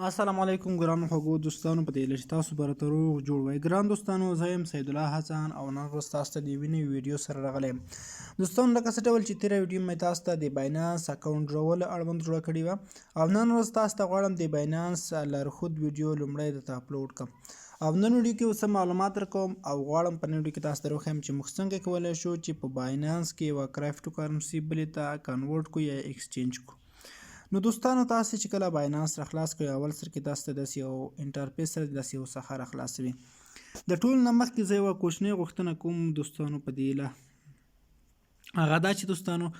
السلام علیکم ګرانو خوږو دوستانو په دې لږ تاسو به راته روغ جوړ وای ګران دوستانو زه یم سید الله حسن او نن ورځ تاسو ته د یوې نوې ویډیو سره راغلی یم دوستانو لکه څه ډول چې تېره ویډیو مې تاسو ته د باینانس اکاونټ جوړولو اړوند جوړه کړې وه او نن ورځ تاسو ته غواړم د باینانس لارښود ویډیو لومړی درته اپلوډ کړم او نن ویډیو کې څه معلومات درکوم او غواړم په نن ویډیو کې تاسو ته وښیم چې موږ څنګه کولی شو چې په باینانس کې یوه کرپټو کرنسي بلې ته کنورټ کړو یا ایکسچینج کړو. نو دوستانو تاسو چې کله باینانس را خلاص کړئ اول سر کې تاسو ته داسې یو انټرفیس سره داسې یو څخه را خلاصوي. د ټول نه مخکې زه یوه کوچنۍ غوښتنه کوم دوستانو په دې هیله هغه دا چې دوستانو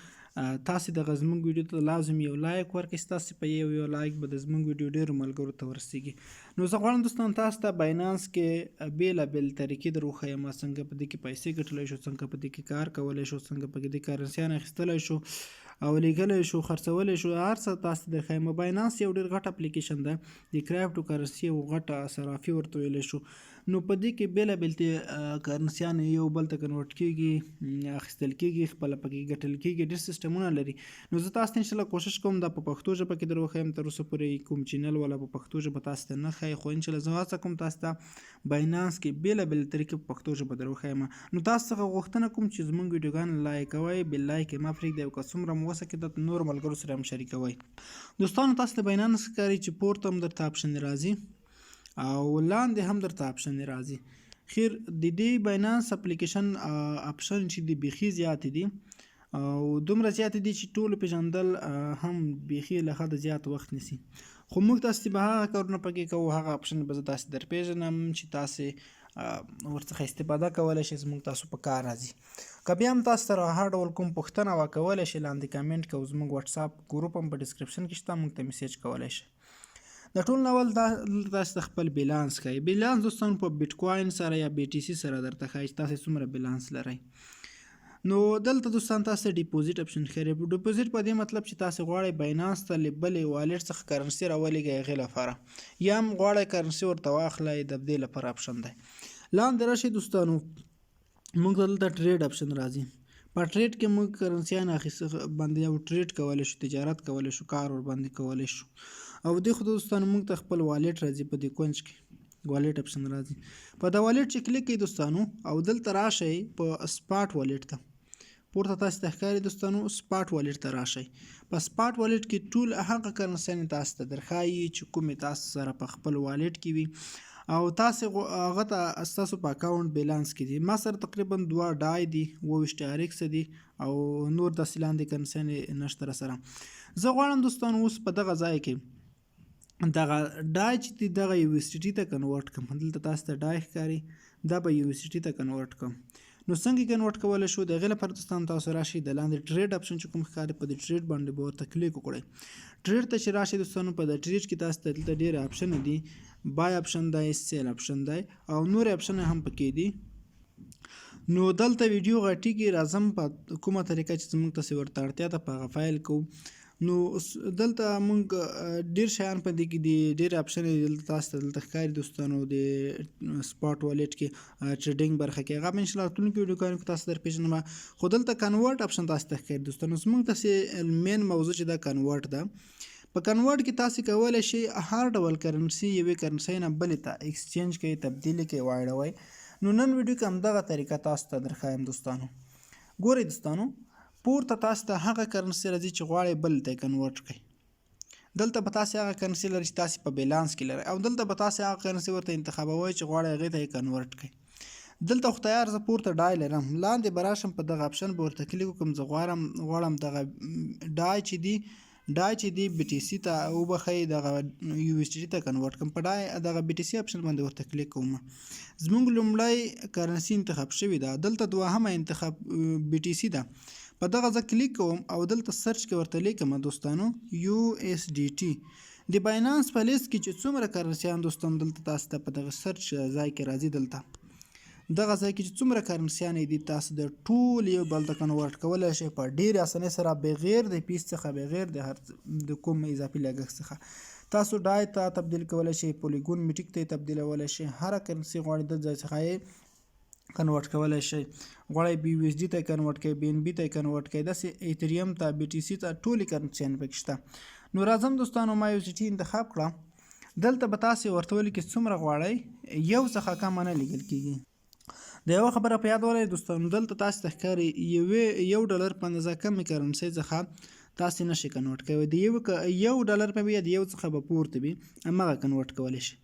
تاسو دغه زموږ ویډیو ته لازم یو لایک ورکړئ. ستاسو په یو لایک به د زموږ ویډیو ډېرو ملګرو ته ورسیږي. نو زه غواړم دوستانو تاسو ته باینانس کې بېلابېل طریقې در وښیم څنګه په دې کې پیسې ګټلی شو، څنګه په دې کې کار کولی شو، څنګه په دې کرنسیان اخیستلی شو او لیږلی شو، خرڅولی شو، هر څه تاسو ته درښیم. باینانس یو ډېر غټ اپلیکیشن ده، د کرپټو کرنسي یو غټه صرافي ورته ویلی شو. نو په دې کې بېلابېل کرنسیان یو بل ته کنورټ کېږي، اخیستل کېږي، خپله پکې ګټل کېږي، ډېر سیسټمونه لري. نو زه تاسو ته انشاءالله کوشش کوم دا په پښتو ژبه کې در وښیم. تر اوسه پورې کوم چینل والا په پښتو ژبه تاسو ته نه ښایي، خو انشاءالله زه هڅه کوم تاسو ته باینانس کې بېلابېل طریقې په پښتو ژبه در وښیم. نو تاسو څخه غوښتنه کوم چې زموږ ویډیوګان لایک کوئ، بل لایک یې مه پرېږدئ او که څومره مو وسه کېده نور ملګرو سره هم شریکوئ. دوستانو تاسو ته باینانس ښکاري چې پورته هم درته اپشن راځي او لاندې هم درته اپشن راځي. خیر د دې باینانس اپلیکیشن اپشن چې دي بیخي زیات دي او دومره زیات دي چې ټولو پېژندل هم بیخي له حده زیات وخت نیسي. خو موږ تاسو ته به هغه کارونه پکې کوو، هغه اپشن به زه تاسو در پېژنم چې تاسې ورڅخه استفاده کولی شئ، زموږ تاسو په کار راځي. که بیا هم تاسو سره هر ډول کوم پوښتنه وه کولی شئ لاندې کامنټ کوو. زموږ وټساپ ګروپ هم په ډسکرپشن کې شته، موږ ته میسیج کولی شئ. د ټول نه اول تاسو د خپل بیلانس ښایي. بیلانس دوستانو په بیټ کوین سره یا بی ټي سي سره درته ښایي چې تاسو څومره بیلانس لرئ. نو دلته دوستان تاسو ډیپوزیټ اپشن ښکاري. ډیپوزیټ په دې مطلب چې تاسو غواړئ باینانس ته له بلې والټ څخه کرنسي راولېږئ هغې لپاره، یا هم غواړئ کرنسي ورته واخلئ د دې لپاره اپشن دی. لاندې راشئ دوستانو، موږ دلته ټریډ اپشن راځي. په ټریډ کې موږ کرنسیان باندې یو ټریډ کولی شو، تجارت کولی شو، کار ورباندې کولی شو. او دې خو دوستانو موږ ته خپل والټ راځي، په دې کونج کې والټ اپشن راځي. په دا والټ چې کلیک کړئ دوستانو او دلته راشئ په سپاټ والټ ته، پورته تاسو ته ښکاري دوستانو سپاټ والټ ته راشئ. په سپاټ والټ کې ټول هغه کرنسیانې تاسو ته درښایي چې کومې تاسو سره په خپل والټ کې وي او تاسو هغه ته ستاسو په اکاونټ بیلانس کې دي. ما سره تقریبا 2 ډای دي، 22 RX دي او نور داسې لاندې کرنسیانې نشته راسره. زه غواړم دوستانو اوس په دغه ځای کې دغه ډای چې دي دغه یو اس ټي ته کنورټ کړم. دلته تاسو ته ډای ښکاري، دا به یو اس ټي ته کنورټ کړم. نو څنګه کنورټ کولی شو؟ د هغې لپاره دوستانو تاسو راشئ د لاندې ټریډ اپشن چې کوم ښکاري په دې ټریډ باندې به ورته کلیک وکړئ. ټریډ ته چې راشئ دوستانو په د ټریډ کې تاسو ته دلته ډېرې اپشن دي، بای اپشن دی، سیل اپشن دی او نور اپشن هم پکې دي. نو دلته ویډیو غټیږي، راځم په کومه طریقه چې زموږ تاسې ورته اړتیا ده په هغه فایل کوو. نو دلته موږ ډېر شیان په دې کې دي، ډېر اپشن دلته تاسو ته دلته ښکاري دوستانو د سپاټ والټ کې ټریډینګ برخه کې. هغه به انشاءالله راتلونکي ویډیوګانو کې تاسو در پېژنم. خو دلته کنورټ اپشن تاسو ته ښکاري دوستانو. زموږ تاسې مین موضوع چې دا کنورټ ده، په کنورټ کې تاسو کولی شئ هر ډول کرنسي یوې کرنسۍ نه بلې ته ایکسچینج کوئ، تبدیلي کوئ، واړوئ. نو نن ویډیو کې همدغه طریقه تاسو ته درښایم دوستانو. ګورئ دوستانو، پورته تاسو ته هغه کرنسي راځي چې غواړئ بل ته یې کنورټ کړئ. دلته به تاسو هغه کرنسي لرئ چې تاسو په بیلانس کې لرئ او دلته به تاسو هغه کرنسي ورته انتخابوئ چې غواړئ هغې ته یې کنورټ کړئ. دلته خو تیار زه پورته ډای لرم، لاندې به راشم په دغه اپشن به ورته کلیک وکړم. زه غواړم دغه ډای چې دی بي ټي سي ته وبښئ، دغه یو اس ټي ته کنورټ کړم. په ډای دغه بي ټي سي اپشن باندې ورته کلیک کوم. زموږ لومړی کرنسي انتخاب شوې ده، دلته دوهمه انتخاب بي ټي سي ده. په دغه ځای کلیک کوم او دلته سرچ کې ورته لیکم دوستانو یو اس ډي ټي. د باینانس په لیست کې چې څومره کرنسیان دوستانو دلته تاسو ته په دغه سرچ ځای کې راځي، دلته دغه ځای کې چې څومره کرنسیان دي تاسو د ټول یو بل ته کنورټ کولی شئ په ډېرې اسانۍ سره، بغیر د پیس څخه، بغیر د کوم اضافي لګښت څخه. تاسو ډای ته تبدیل کولی شئ، پولیګون میټیک ته یې تبدیلولی شئ، هره کرنسي غواړئ د ځای څخه یې کنورټ کولی شئ. غواړئ بي یو اس ډي ته یې کنورټ کړئ، بي ان بي ته یې کنورټ کړئ، داسې ایتریم ته، بي ټي سي ته، ټولې کرنسیانې پکې شته. نو راځم دوستانو، ما یو اس ډي انتخاب کړه دلته به تاسې ورته ولیکئ څومره غواړئ، یو څخه کم نه لیکل کېږي. د یوه خبره په یاد ولرئ دوستانو، دلته تاسې ته ښکاري $1 په اندازه کمې کرنسۍ څخه تاسې نشئ کنورټ کوئ. د $1 په یا د یو څخه به پورته وي همغه کنورټ کولی شئ.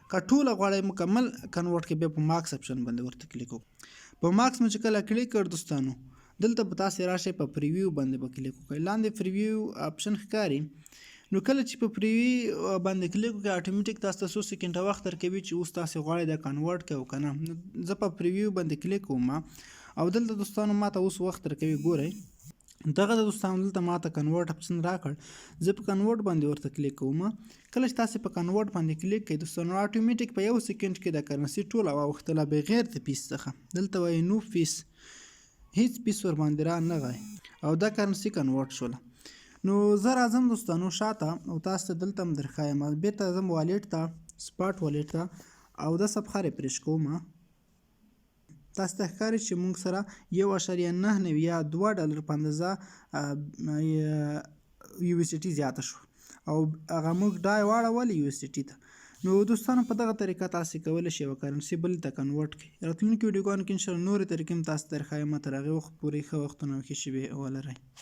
که ټوله غواړئ مکمل کنورټ کړئ بیا په ماکس اپشن باندې ورته کلیک وکړئ. په ماکس مو چې کله کلیک کړ دوستانو، دلته به تاسې راشئ په پریویو باندې به کلیک وکړئ. لاندې پریویو اپشن ښکاري، نو کله چې په پریویو باندې کلیک وکړئ اټومیټیک تاسو ته څو سکنډه وخت درکوي چې اوس تاسې غواړئ دا کنورټ کړئ که نه. زه په پریویو باندې کلیک کوم او دلته دوستانو ماته اوس وخت درکوي. ګورئ دغه د دوستانو دلته ماته کنورټ اپشن راکړ، زه په کنورټ باندې ورته کلیک کوم. کله چې تاسې په کنورټ باندې کلیک کړئ دوستانو اټومیټیک په 1 سکنډ کې د کرنسي ټوله واوښتله بغیر د پیس څخه. دلته وایي نو پیس، هیڅ پیس ور باندې را نغی او دا کرنسي کنورټ شوله. نو زه راځم دوستانو شاته او تاسو ته دلته هم درښایم. بېرته ځم والېټ ته، سپاټ والېټ ته او دا صفحه ریفرش کوم. تاسو ته ښکاري چې موږ سره 1.99 یا $2 په اندازه USDT زیاته شو او هغه موږ ډای واړولې USDT ته. نو دوستانو په دغه طریقه تاسې کولی شئ یوه کرنسي بلې ته کنورټ کړئ. راتلونکي ویډیوګانو کې انشاءالله نورې طریقې هم تاسو ته درښایم. تر هغې وخت پورې ښه وختونه او ښې شېبې ولرئ.